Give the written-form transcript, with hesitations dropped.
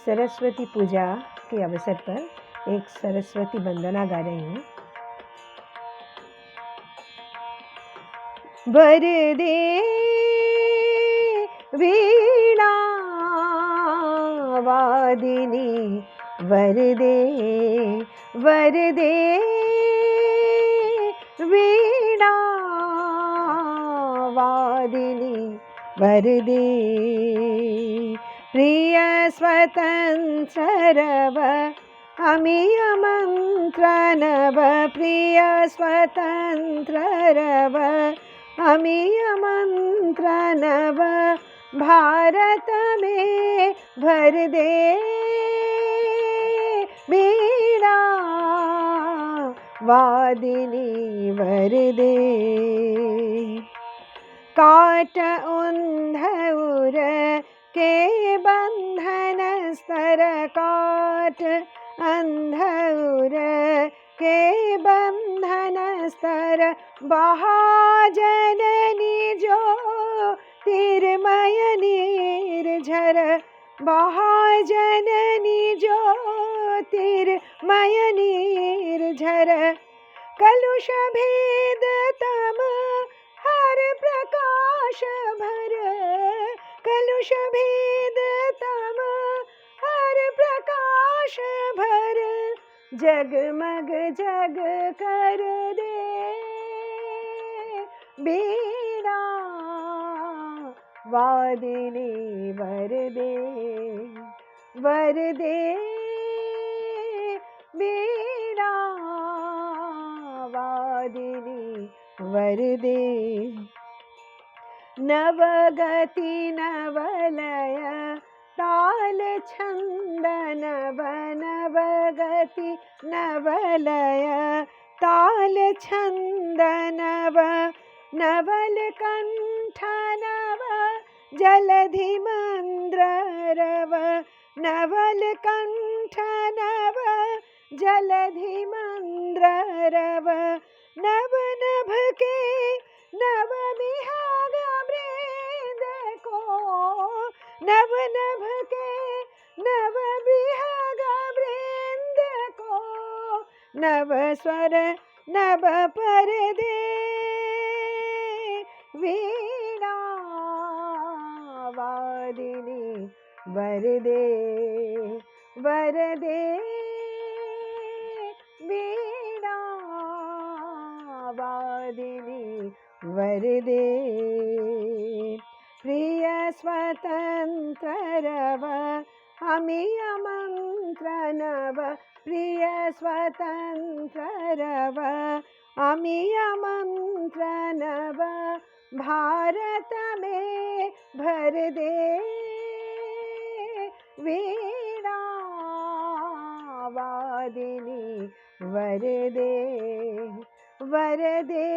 सरस्वती पूजा के अवसर पर एक सरस्वती वंदना गा रही हूँ। वरदे वीणा वादिनी वरदे वरदे वीणा वादिनी वरदे प्रिय स्वतंत्ररव अमीय मंत्रनव प्रिय स्वतंत्ररव अमीय मंत्रनव भारत में भर दे वीणा वादिनी वरदे काट उन्धउर के बंधन स्तर काट अंधउर के बंधन स्तर महाजननी जो तिरमय निर्झर महाजननी जो तिरमय निर्झर कलुष भेद तम हर प्रकाश भर कलुष भेद तम हर प्रकाश भर जगमग जग कर दे वीणा वादिनी वरदे वरदे वीणा वादिनी वरदे नवगति नवलय ताल छंद नव नवगति नवलय ताल छंद नव नवल कंठ नव जलधि मंद्र रव नवल कंठ नव जलधि मंद्र रव नव नभ के नव विहग वृंद को नव नभ के नव विहग वृंद को नव स्वर नव पर दे वीणा वादिनी वरदे वरदे वीणा वादिनी वरदे प्रिय स्वतंत्ररव अमीय मंत्रनव प्रिय स्वतंत्ररव अमीय मंत्रनव भारत में भर दे वीणा वादिनी वरदे वरदे।